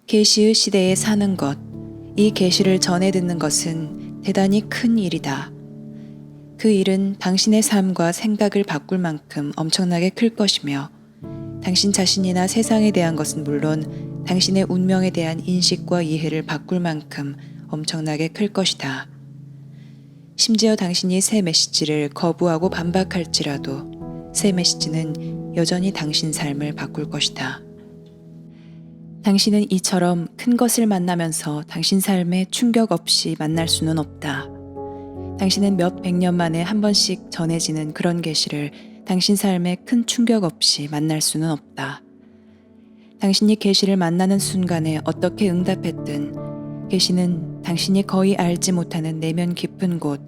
계시의 시대에 사는 것, 이 계시를 전해 듣는 것은 대단히 큰 일이다. 그 일은 당신의 삶과 생각을 바꿀 만큼 엄청나게 클 것이며 당신 자신이나 세상에 대한 것은 물론 당신의 운명에 대한 인식과 이해를 바꿀 만큼 엄청나게 클 것이다. 심지어 당신이 새 메시지를 거부하고 반박할지라도 새 메시지는 여전히 당신 삶을 바꿀 것이다. 당신은 이처럼 큰 것을 만나면서 당신 삶에 충격 없이 만날 수는 없다. 당신은 몇 백 년 만에 한 번씩 전해지는 그런 계시를 당신 삶에 큰 충격 없이 만날 수는 없다. 당신이 계시를 만나는 순간에 어떻게 응답했든 계시는 당신이 거의 알지 못하는 내면 깊은 곳,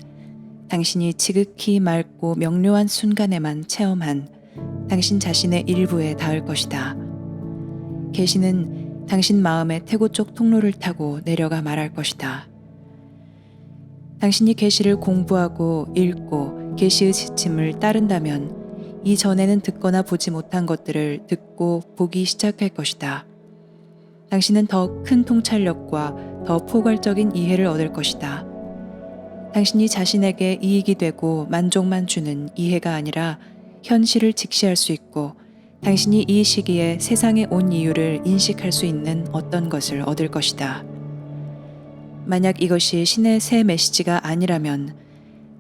당신이 지극히 맑고 명료한 순간에만 체험한 당신 자신의 일부에 닿을 것이다. 계시는 당신 마음의 태고 쪽 통로를 타고 내려가 말할 것이다. 당신이 계시를 공부하고 읽고 계시의 지침을 따른다면 이전에는 듣거나 보지 못한 것들을 듣고 보기 시작할 것이다. 당신은 더 큰 통찰력과 더 포괄적인 이해를 얻을 것이다. 당신이 자신에게 이익이 되고 만족만 주는 이해가 아니라 현실을 직시할 수 있고 당신이 이 시기에 세상에 온 이유를 인식할 수 있는 어떤 것을 얻을 것이다. 만약 이것이 신의 새 메시지가 아니라면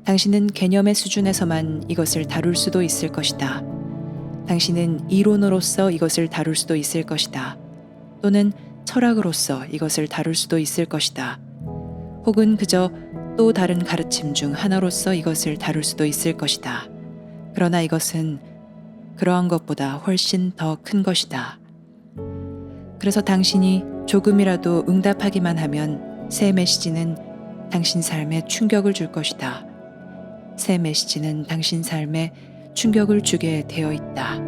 당신은 개념의 수준에서만 이것을 다룰 수도 있을 것이다. 당신은 이론으로서 이것을 다룰 수도 있을 것이다. 또는 철학으로서 이것을 다룰 수도 있을 것이다. 혹은 그저 또 다른 가르침 중 하나로서 이것을 다룰 수도 있을 것이다. 그러나 이것은 그러한 것보다 훨씬 더 큰 것이다. 그래서 당신이 조금이라도 응답하기만 하면 새 메시지는 당신 삶에 충격을 줄 것이다. 새 메시지는 당신 삶에 충격을 주게 되어 있다.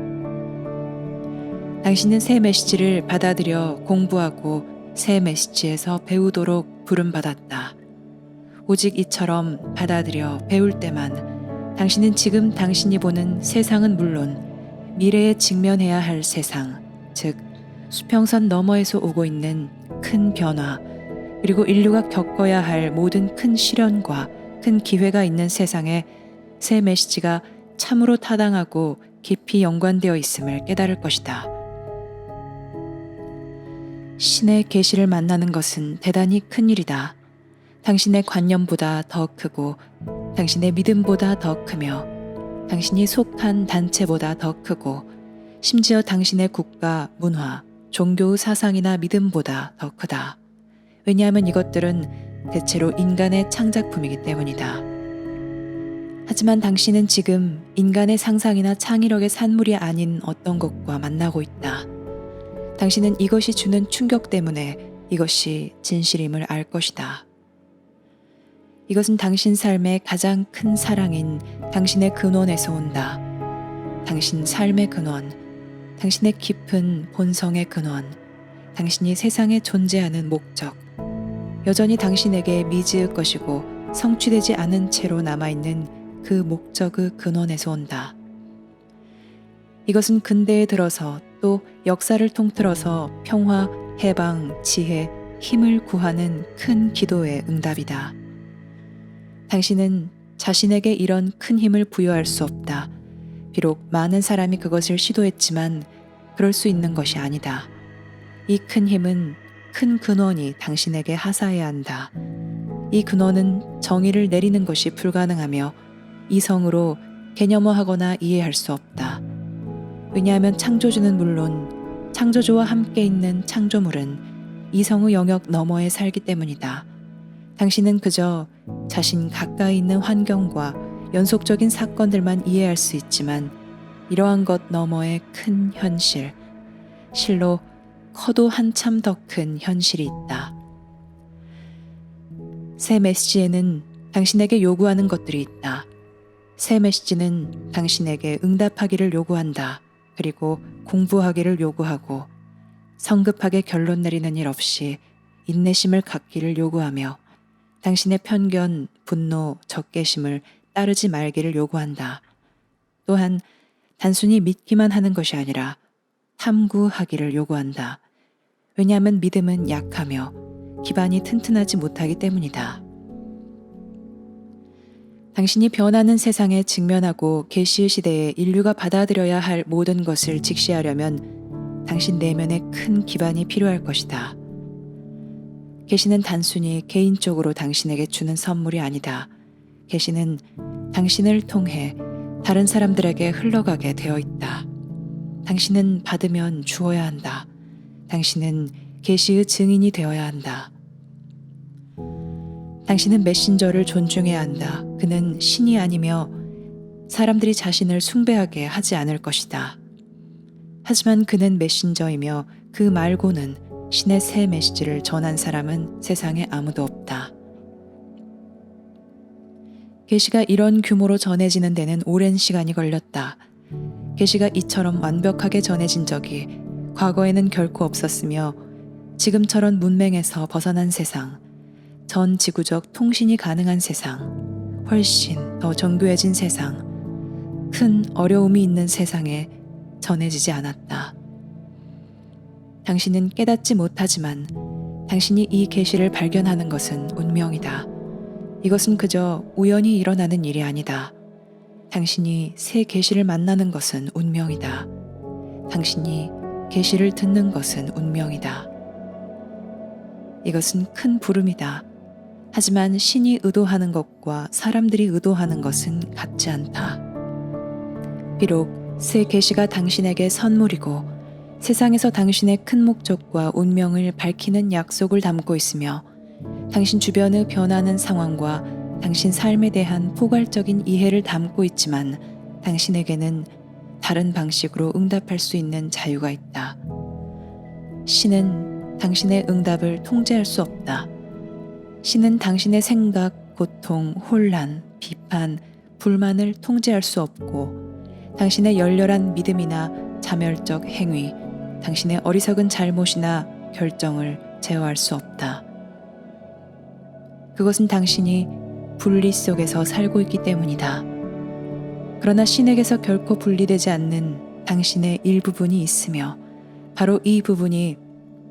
당신은 새 메시지를 받아들여 공부하고 새 메시지에서 배우도록 부름받았다. 오직 이처럼 받아들여 배울 때만 당신은 지금 당신이 보는 세상은 물론 미래에 직면해야 할 세상, 즉 수평선 너머에서 오고 있는 큰 변화, 그리고 인류가 겪어야 할 모든 큰 시련과 큰 기회가 있는 세상에 새 메시지가 참으로 타당하고 깊이 연관되어 있음을 깨달을 것이다. 신의 계시를 만나는 것은 대단히 큰 일이다. 당신의 관념보다 더 크고 당신의 믿음보다 더 크며 당신이 속한 단체보다 더 크고 심지어 당신의 국가, 문화, 종교의 사상이나 믿음보다 더 크다. 왜냐하면 이것들은 대체로 인간의 창작품이기 때문이다. 하지만 당신은 지금 인간의 상상이나 창의력의 산물이 아닌 어떤 것과 만나고 있다. 당신은 이것이 주는 충격 때문에 이것이 진실임을 알 것이다. 이것은 당신 삶의 가장 큰 사랑인 당신의 근원에서 온다. 당신 삶의 근원, 당신의 깊은 본성의 근원, 당신이 세상에 존재하는 목적, 여전히 당신에게 미지의 것이고 성취되지 않은 채로 남아있는 그 목적의 근원에서 온다. 이것은 근대에 들어서 또 역사를 통틀어서 평화, 해방, 지혜, 힘을 구하는 큰 기도의 응답이다. 당신은 자신에게 이런 큰 힘을 부여할 수 없다. 비록 많은 사람이 그것을 시도했지만 그럴 수 있는 것이 아니다. 이 큰 힘은 큰 근원이 당신에게 하사해야 한다. 이 근원은 정의를 내리는 것이 불가능하며 이성으로 개념화하거나 이해할 수 없다. 왜냐하면 창조주는 물론 창조주와 함께 있는 창조물은 이성의 영역 너머에 살기 때문이다. 당신은 그저 자신 가까이 있는 환경과 연속적인 사건들만 이해할 수 있지만 이러한 것 너머의 큰 현실, 실로 커도 한참 더 큰 현실이 있다. 새 메시지에는 당신에게 요구하는 것들이 있다. 새 메시지는 당신에게 응답하기를 요구한다. 그리고 공부하기를 요구하고 성급하게 결론 내리는 일 없이 인내심을 갖기를 요구하며 당신의 편견, 분노, 적개심을 따르지 말기를 요구한다. 또한 단순히 믿기만 하는 것이 아니라 탐구하기를 요구한다. 왜냐하면 믿음은 약하며 기반이 튼튼하지 못하기 때문이다. 당신이 변하는 세상에 직면하고 계시의 시대에 인류가 받아들여야 할 모든 것을 직시하려면 당신 내면에 큰 기반이 필요할 것이다. 계시는 단순히 개인적으로 당신에게 주는 선물이 아니다. 계시는 당신을 통해 다른 사람들에게 흘러가게 되어 있다. 당신은 받으면 주어야 한다. 당신은 계시의 증인이 되어야 한다. 당신은 메신저를 존중해야 한다. 그는 신이 아니며 사람들이 자신을 숭배하게 하지 않을 것이다. 하지만 그는 메신저이며 그 말고는 신의 새 메시지를 전한 사람은 세상에 아무도 없다. 계시가 이런 규모로 전해지는 데는 오랜 시간이 걸렸다. 계시가 이처럼 완벽하게 전해진 적이 과거에는 결코 없었으며 지금처럼 문맹에서 벗어난 세상, 전 지구적 통신이 가능한 세상, 훨씬 더 정교해진 세상, 큰 어려움이 있는 세상에 전해지지 않았다. 당신은 깨닫지 못하지만 당신이 이 계시를 발견하는 것은 운명이다. 이것은 그저 우연히 일어나는 일이 아니다. 당신이 새 계시를 만나는 것은 운명이다. 당신이 계시를 듣는 것은 운명이다. 이것은 큰 부름이다. 하지만 신이 의도하는 것과 사람들이 의도하는 것은 같지 않다. 비록 새 계시가 당신에게 선물이고 세상에서 당신의 큰 목적과 운명을 밝히는 약속을 담고 있으며 당신 주변의 변하는 상황과 당신 삶에 대한 포괄적인 이해를 담고 있지만 당신에게는 다른 방식으로 응답할 수 있는 자유가 있다. 신은 당신의 응답을 통제할 수 없다. 신은 당신의 생각, 고통, 혼란, 비판, 불만을 통제할 수 없고 당신의 열렬한 믿음이나 자멸적 행위, 당신의 어리석은 잘못이나 결정을 제어할 수 없다. 그것은 당신이 분리 속에서 살고 있기 때문이다. 그러나 신에게서 결코 분리되지 않는 당신의 일부분이 있으며 바로 이 부분이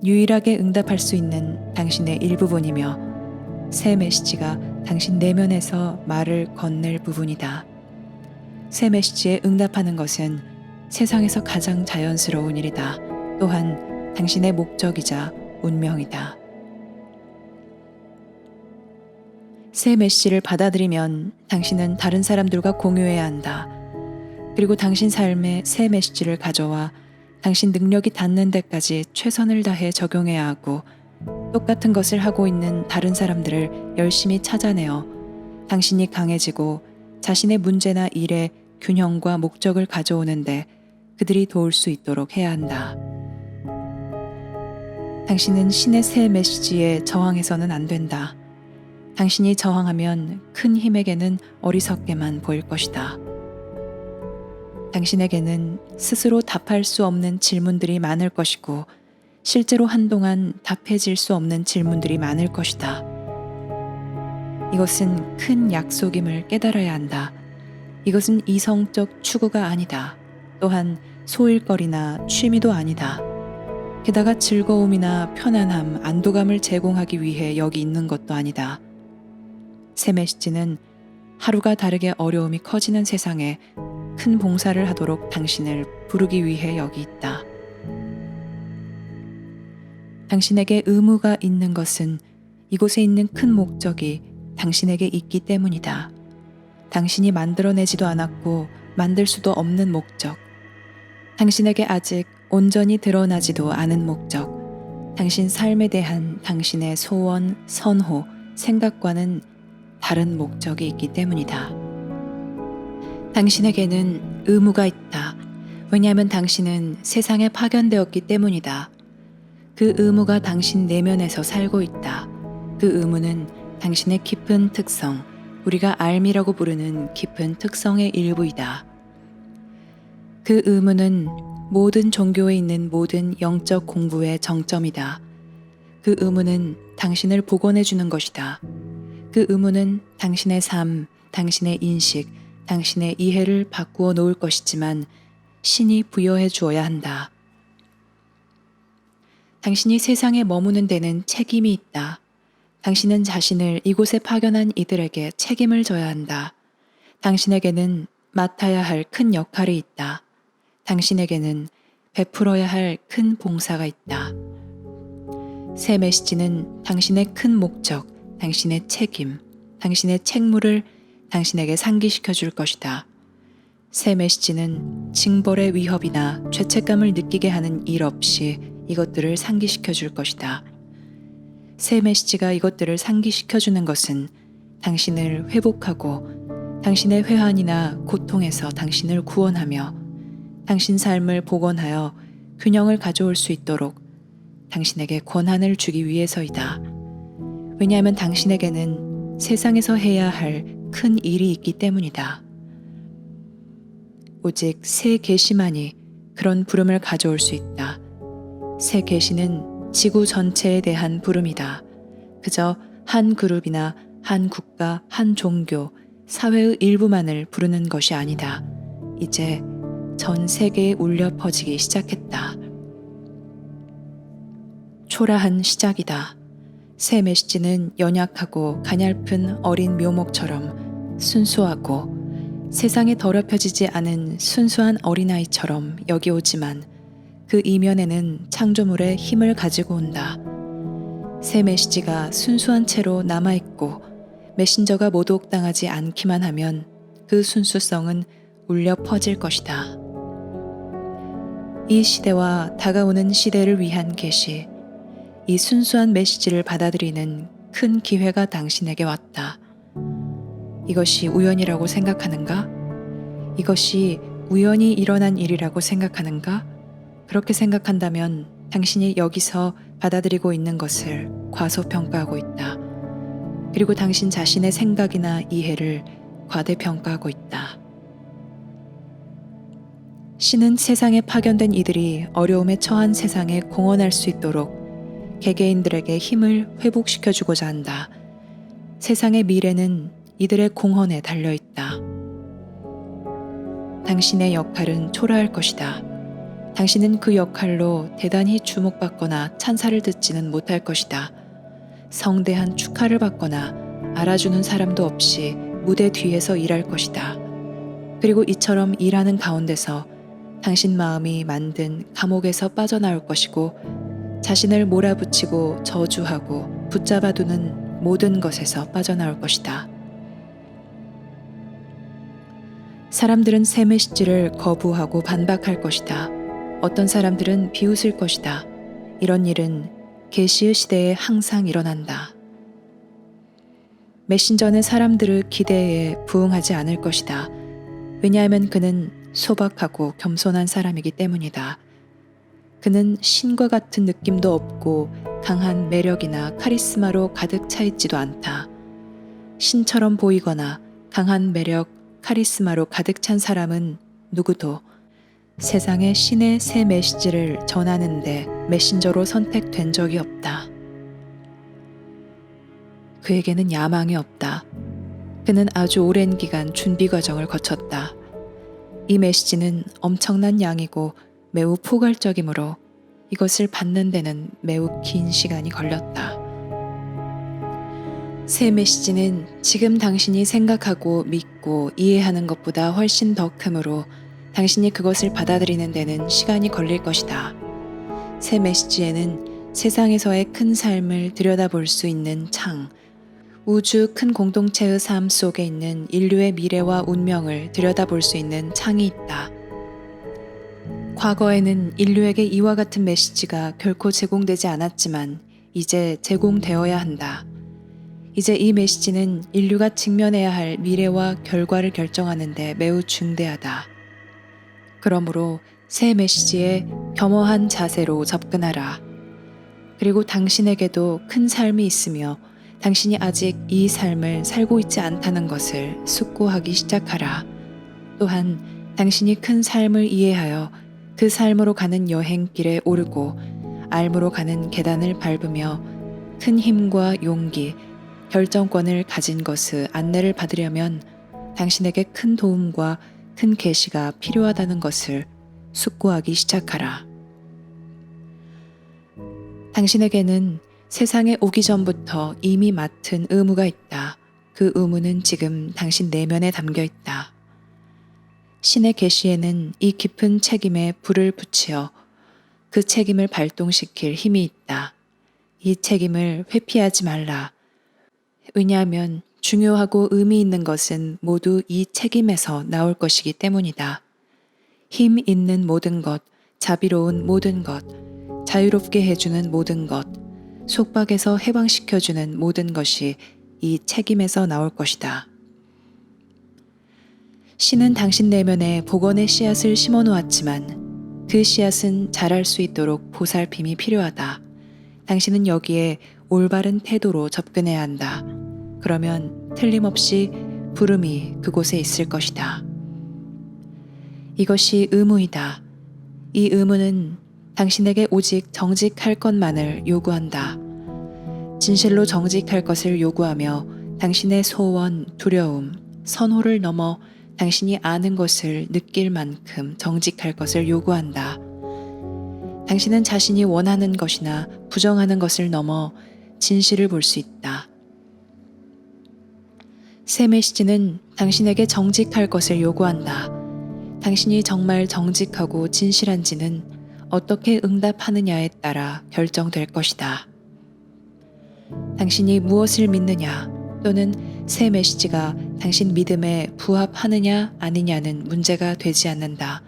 유일하게 응답할 수 있는 당신의 일부분이며 새 메시지가 당신 내면에서 말을 건넬 부분이다. 새 메시지에 응답하는 것은 세상에서 가장 자연스러운 일이다. 또한 당신의 목적이자 운명이다. 새 메시지를 받아들이면 당신은 다른 사람들과 공유해야 한다. 그리고 당신 삶에 새 메시지를 가져와 당신 능력이 닿는 데까지 최선을 다해 적용해야 하고 똑같은 것을 하고 있는 다른 사람들을 열심히 찾아내어 당신이 강해지고 자신의 문제나 일에 균형과 목적을 가져오는데 그들이 도울 수 있도록 해야 한다. 당신은 신의 새 메시지에 저항해서는 안 된다. 당신이 저항하면 큰 힘에게는 어리석게만 보일 것이다. 당신에게는 스스로 답할 수 없는 질문들이 많을 것이고 실제로 한동안 답해질 수 없는 질문들이 많을 것이다. 이것은 큰 약속임을 깨달아야 한다. 이것은 이성적 추구가 아니다. 또한 소일거리나 취미도 아니다. 게다가 즐거움이나 편안함, 안도감을 제공하기 위해 여기 있는 것도 아니다. 새 메시지는 하루가 다르게 어려움이 커지는 세상에 큰 봉사를 하도록 당신을 부르기 위해 여기 있다. 당신에게 의무가 있는 것은 이곳에 있는 큰 목적이 당신에게 있기 때문이다. 당신이 만들어내지도 않았고 만들 수도 없는 목적. 당신에게 아직 온전히 드러나지도 않은 목적. 당신 삶에 대한 당신의 소원, 선호, 생각과는 다른 목적이 있기 때문이다. 당신에게는 의무가 있다. 왜냐하면 당신은 세상에 파견되었기 때문이다. 그 의무가 당신 내면에서 살고 있다. 그 의무는 당신의 깊은 특성, 우리가 알미라고 부르는 깊은 특성의 일부이다. 그 의무는 모든 종교에 있는 모든 영적 공부의 정점이다. 그 의무는 당신을 복원해 주는 것이다. 그 의무는 당신의 삶, 당신의 인식, 당신의 이해를 바꾸어 놓을 것이지만 신이 부여해 주어야 한다. 당신이 세상에 머무는 데는 책임이 있다. 당신은 자신을 이곳에 파견한 이들에게 책임을 져야 한다. 당신에게는 맡아야 할 큰 역할이 있다. 당신에게는 베풀어야 할 큰 봉사가 있다. 새 메시지는 당신의 큰 목적, 당신의 책임, 당신의 책무를 당신에게 상기시켜 줄 것이다. 새 메시지는 징벌의 위협이나 죄책감을 느끼게 하는 일 없이 이것들을 상기시켜 줄 것이다. 새 메시지가 이것들을 상기시켜 주는 것은 당신을 회복하고 당신의 회한이나 고통에서 당신을 구원하며 당신 삶을 복원하여 균형을 가져올 수 있도록 당신에게 권한을 주기 위해서이다. 왜냐하면 당신에게는 세상에서 해야 할 큰 일이 있기 때문이다. 오직 새 계시만이 그런 부름을 가져올 수 있다. 새 계시는 지구 전체에 대한 부름이다. 그저 한 그룹이나 한 국가, 한 종교, 사회의 일부만을 부르는 것이 아니다. 이제 전 세계에 울려 퍼지기 시작했다. 초라한 시작이다. 새 메시지는 연약하고 가냘픈 어린 묘목처럼 순수하고 세상에 더럽혀지지 않은 순수한 어린아이처럼 여기 오지만 그 이면에는 창조물의 힘을 가지고 온다. 새 메시지가 순수한 채로 남아있고 메신저가 모독당하지 않기만 하면 그 순수성은 울려 퍼질 것이다. 이 시대와 다가오는 시대를 위한 계시, 이 순수한 메시지를 받아들이는 큰 기회가 당신에게 왔다. 이것이 우연이라고 생각하는가? 이것이 우연히 일어난 일이라고 생각하는가? 그렇게 생각한다면 당신이 여기서 받아들이고 있는 것을 과소평가하고 있다. 그리고 당신 자신의 생각이나 이해를 과대평가하고 있다. 신은 세상에 파견된 이들이 어려움에 처한 세상에 공헌할 수 있도록 개개인들에게 힘을 회복시켜주고자 한다. 세상의 미래는 이들의 공헌에 달려있다. 당신의 역할은 초라할 것이다. 당신은 그 역할로 대단히 주목받거나 찬사를 듣지는 못할 것이다. 성대한 축하를 받거나 알아주는 사람도 없이 무대 뒤에서 일할 것이다. 그리고 이처럼 일하는 가운데서 당신 마음이 만든 감옥에서 빠져나올 것이고 자신을 몰아붙이고 저주하고 붙잡아두는 모든 것에서 빠져나올 것이다. 사람들은 새 메시지를 거부하고 반박할 것이다. 어떤 사람들은 비웃을 것이다. 이런 일은 계시의 시대에 항상 일어난다. 메신저는 사람들의 기대에 부응하지 않을 것이다. 왜냐하면 그는 소박하고 겸손한 사람이기 때문이다. 그는 신과 같은 느낌도 없고 강한 매력이나 카리스마로 가득 차 있지도 않다. 신처럼 보이거나 강한 매력, 카리스마로 가득 찬 사람은 누구도 세상에 신의 새 메시지를 전하는데 메신저로 선택된 적이 없다. 그에게는 야망이 없다. 그는 아주 오랜 기간 준비 과정을 거쳤다. 이 메시지는 엄청난 양이고 매우 포괄적이므로 이것을 받는 데는 매우 긴 시간이 걸렸다. 새 메시지는 지금 당신이 생각하고 믿고 이해하는 것보다 훨씬 더 크므로 당신이 그것을 받아들이는 데는 시간이 걸릴 것이다. 새 메시지에는 세상에서의 큰 삶을 들여다볼 수 있는 창, 우주 큰 공동체의 삶 속에 있는 인류의 미래와 운명을 들여다볼 수 있는 창이 있다. 과거에는 인류에게 이와 같은 메시지가 결코 제공되지 않았지만 이제 제공되어야 한다. 이제 이 메시지는 인류가 직면해야 할 미래와 결과를 결정하는 데 매우 중대하다. 그러므로 새 메시지에 겸허한 자세로 접근하라. 그리고 당신에게도 큰 삶이 있으며 당신이 아직 이 삶을 살고 있지 않다는 것을 숙고하기 시작하라. 또한 당신이 큰 삶을 이해하여 그 삶으로 가는 여행길에 오르고 알므로 가는 계단을 밟으며 큰 힘과 용기, 결정권을 가진 것의 안내를 받으려면 당신에게 큰 도움과 큰 계시가 필요하다는 것을 숙고하기 시작하라. 당신에게는 세상에 오기 전부터 이미 맡은 의무가 있다. 그 의무는 지금 당신 내면에 담겨 있다. 신의 계시에는 이 깊은 책임에 불을 붙여 그 책임을 발동시킬 힘이 있다. 이 책임을 회피하지 말라. 왜냐하면 중요하고 의미 있는 것은 모두 이 책임에서 나올 것이기 때문이다. 힘 있는 모든 것, 자비로운 모든 것, 자유롭게 해주는 모든 것, 속박에서 해방시켜주는 모든 것이 이 책임에서 나올 것이다. 신은 당신 내면에 복원의 씨앗을 심어 놓았지만 그 씨앗은 자랄 수 있도록 보살핌이 필요하다. 당신은 여기에 올바른 태도로 접근해야 한다. 그러면 틀림없이 부름이 그곳에 있을 것이다. 이것이 의무이다. 이 의무는 당신에게 오직 정직할 것만을 요구한다. 진실로 정직할 것을 요구하며 당신의 소원, 두려움, 선호를 넘어 당신이 아는 것을 느낄 만큼 정직할 것을 요구한다. 당신은 자신이 원하는 것이나 부정하는 것을 넘어 진실을 볼 수 있다. 새 메시지는 당신에게 정직할 것을 요구한다. 당신이 정말 정직하고 진실한지는 어떻게 응답하느냐에 따라 결정될 것이다. 당신이 무엇을 믿느냐 또는 새 메시지가 당신 믿음에 부합하느냐 아니냐는 문제가 되지 않는다.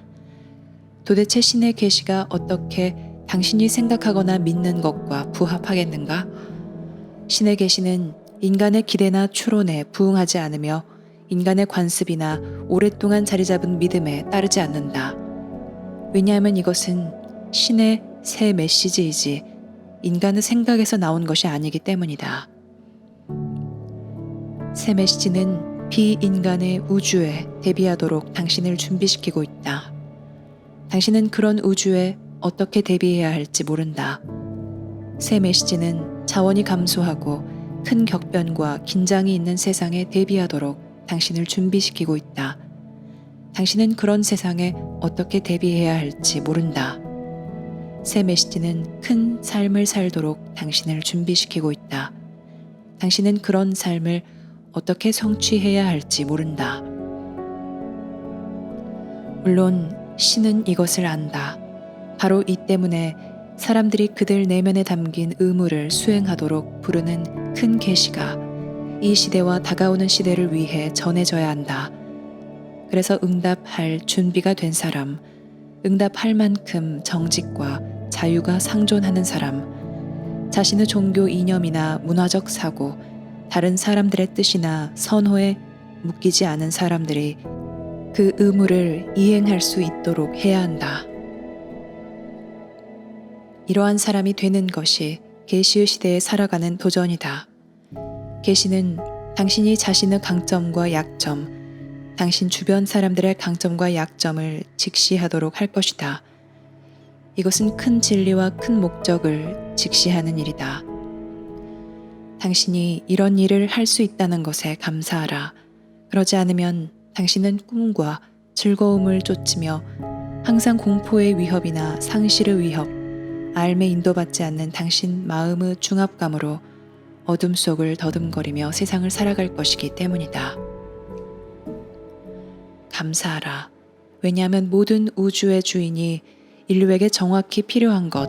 도대체 신의 계시가 어떻게 당신이 생각하거나 믿는 것과 부합하겠는가? 신의 계시는 인간의 기대나 추론에 부응하지 않으며 인간의 관습이나 오랫동안 자리 잡은 믿음에 따르지 않는다. 왜냐하면 이것은 신의 새 메시지이지 인간의 생각에서 나온 것이 아니기 때문이다. 새 메시지는 비인간의 우주에 대비하도록 당신을 준비시키고 있다. 당신은 그런 우주에 어떻게 대비해야 할지 모른다. 새 메시지는 자원이 감소하고 큰 격변과 긴장이 있는 세상에 대비하도록 당신을 준비시키고 있다. 당신은 그런 세상에 어떻게 대비해야 할지 모른다. 새 메시지는 큰 삶을 살도록 당신을 준비시키고 있다. 당신은 그런 삶을 어떻게 성취해야 할지 모른다. 물론 신은 이것을 안다. 바로 이 때문에 사람들이 그들 내면에 담긴 의무를 수행하도록 부르는 큰 계시가 이 시대와 다가오는 시대를 위해 전해져야 한다. 그래서 응답할 준비가 된 사람, 응답할 만큼 정직과 자유가 상존하는 사람, 자신의 종교 이념이나 문화적 사고, 다른 사람들의 뜻이나 선호에 묶이지 않은 사람들이 그 의무를 이행할 수 있도록 해야 한다. 이러한 사람이 되는 것이 계시의 시대에 살아가는 도전이다. 계시는 당신이 자신의 강점과 약점, 당신 주변 사람들의 강점과 약점을 직시하도록 할 것이다. 이것은 큰 진리와 큰 목적을 직시하는 일이다. 당신이 이런 일을 할 수 있다는 것에 감사하라. 그러지 않으면 당신은 꿈과 즐거움을 쫓으며 항상 공포의 위협이나 상실의 위협, 삶에 인도받지 않는 당신 마음의 중압감으로 어둠 속을 더듬거리며 세상을 살아갈 것이기 때문이다. 감사하라. 왜냐하면 모든 우주의 주인이 인류에게 정확히 필요한 것,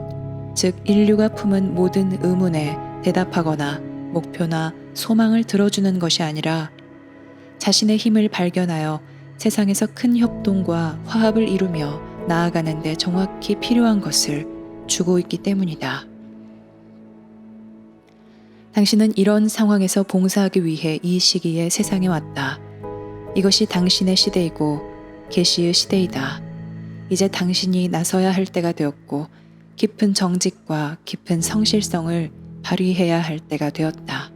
즉 인류가 품은 모든 의문에 대답하거나 목표나 소망을 들어주는 것이 아니라 자신의 힘을 발견하여 세상에서 큰 협동과 화합을 이루며 나아가는 데 정확히 필요한 것을 주고 있기 때문이다. 당신은 이런 상황에서 봉사하기 위해 이 시기에 세상에 왔다. 이것이 당신의 시대이고 계시의 시대이다. 이제 당신이 나서야 할 때가 되었고 깊은 정직과 깊은 성실성을 발휘해야 할 때가 되었다.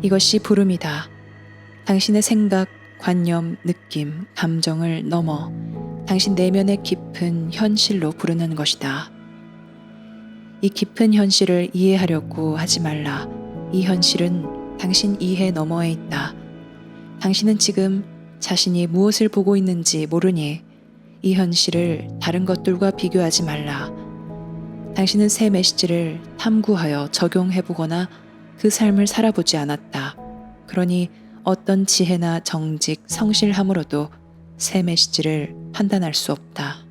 이것이 부름이다. 당신의 생각, 관념, 느낌, 감정을 넘어 당신 내면의 깊은 현실로 부르는 것이다. 이 깊은 현실을 이해하려고 하지 말라. 이 현실은 당신 이해 너머에 있다. 당신은 지금 자신이 무엇을 보고 있는지 모르니 이 현실을 다른 것들과 비교하지 말라. 당신은 새 메시지를 탐구하여 적용해보거나 그 삶을 살아보지 않았다. 그러니 어떤 지혜나 정직, 성실함으로도 새 메시지를 판단할 수 없다.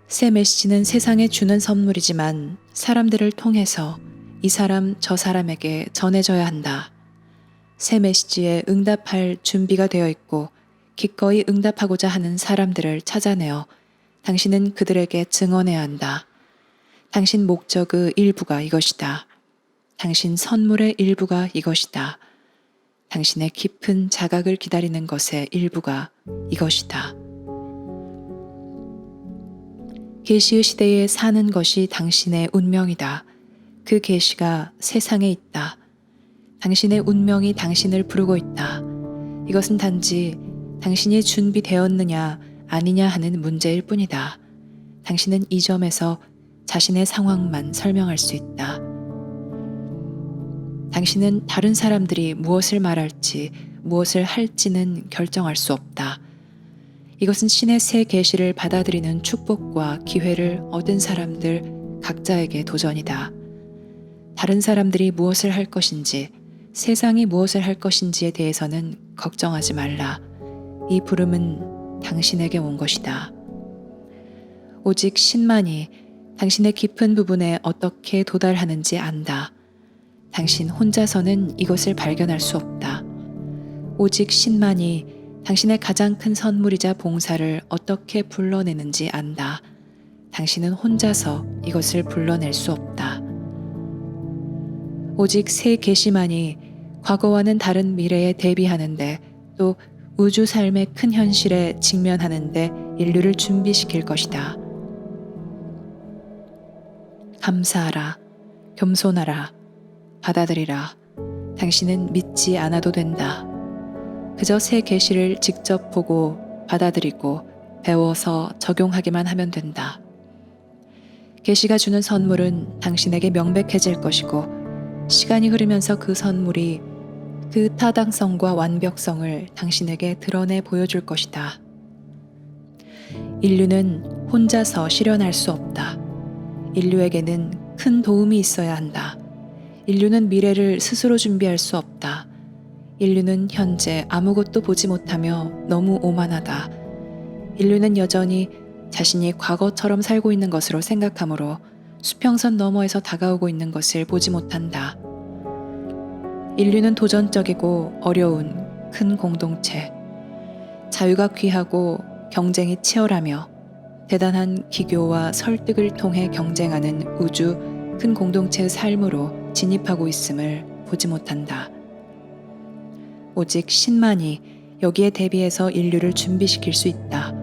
새 메시지는 세상에 주는 선물이지만 사람들을 통해서 이 사람 저 사람에게 전해져야 한다. 새 메시지에 응답할 준비가 되어 있고 기꺼이 응답하고자 하는 사람들을 찾아내어 당신은 그들에게 증언해야 한다. 당신 목적의 일부가 이것이다. 당신 선물의 일부가 이것이다. 당신의 깊은 자각을 기다리는 것의 일부가 이것이다. 계시의 시대에 사는 것이 당신의 운명이다. 그 계시가 세상에 있다. 당신의 운명이 당신을 부르고 있다. 이것은 단지 당신이 준비되었느냐 아니냐 하는 문제일 뿐이다. 당신은 이 점에서 자신의 상황만 설명할 수 있다. 당신은 다른 사람들이 무엇을 말할지, 무엇을 할지는 결정할 수 없다. 이것은 신의 새 계시를 받아들이는 축복과 기회를 얻은 사람들 각자에게 도전이다. 다른 사람들이 무엇을 할 것인지, 세상이 무엇을 할 것인지에 대해서는 걱정하지 말라. 이 부름은 당신에게 온 것이다. 오직 신만이 당신의 깊은 부분에 어떻게 도달하는지 안다. 당신 혼자서는 이것을 발견할 수 없다. 오직 신만이 당신의 가장 큰 선물이자 봉사를 어떻게 불러내는지 안다. 당신은 혼자서 이것을 불러낼 수 없다. 오직 새 계시만이 과거와는 다른 미래에 대비하는데 또 우주 삶의 큰 현실에 직면하는데 인류를 준비시킬 것이다. 감사하라. 겸손하라. 받아들이라. 당신은 믿지 않아도 된다. 그저 새 계시를 직접 보고 받아들이고 배워서 적용하기만 하면 된다. 계시가 주는 선물은 당신에게 명백해질 것이고 시간이 흐르면서 그 선물이 그 타당성과 완벽성을 당신에게 드러내 보여줄 것이다. 인류는 혼자서 실현할 수 없다. 인류에게는 큰 도움이 있어야 한다. 인류는 미래를 스스로 준비할 수 없다. 인류는 현재 아무것도 보지 못하며 너무 오만하다. 인류는 여전히 자신이 과거처럼 살고 있는 것으로 생각하므로 수평선 너머에서 다가오고 있는 것을 보지 못한다. 인류는 도전적이고 어려운 큰 공동체, 자유가 귀하고 경쟁이 치열하며 대단한 기교와 설득을 통해 경쟁하는 우주 큰 공동체의 삶으로 진입하고 있음을 보지 못한다. 오직 신만이 여기에 대비해서 인류를 준비시킬 수 있다.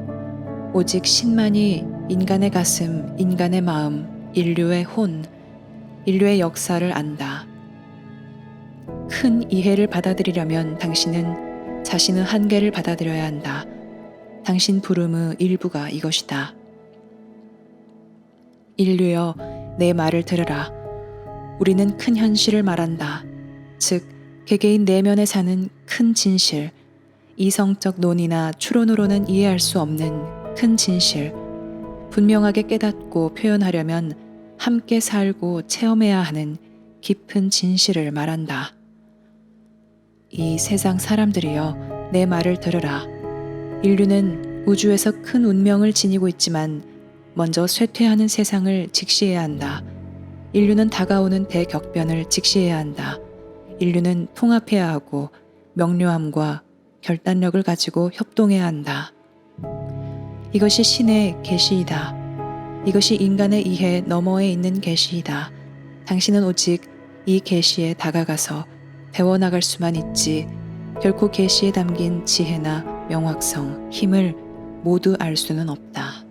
오직 신만이 인간의 가슴, 인간의 마음, 인류의 혼, 인류의 역사를 안다. 큰 이해를 받아들이려면 당신은 자신의 한계를 받아들여야 한다. 당신 부름의 일부가 이것이다. 인류여, 내 말을 들으라. 우리는 큰 현실을 말한다. 즉, 개개인 내면에 사는 큰 진실, 이성적 논의나 추론으로는 이해할 수 없는 큰 진실, 분명하게 깨닫고 표현하려면 함께 살고 체험해야 하는 깊은 진실을 말한다. 이 세상 사람들이여, 내 말을 들으라. 인류는 우주에서 큰 운명을 지니고 있지만 먼저 쇠퇴하는 세상을 직시해야 한다. 인류는 다가오는 대격변을 직시해야 한다. 인류는 통합해야 하고 명료함과 결단력을 가지고 협동해야 한다. 이것이 신의 계시이다. 이것이 인간의 이해 너머에 있는 계시이다. 당신은 오직 이 계시에 다가가서 배워나갈 수만 있지 결코 계시에 담긴 지혜나 명확성, 힘을 모두 알 수는 없다.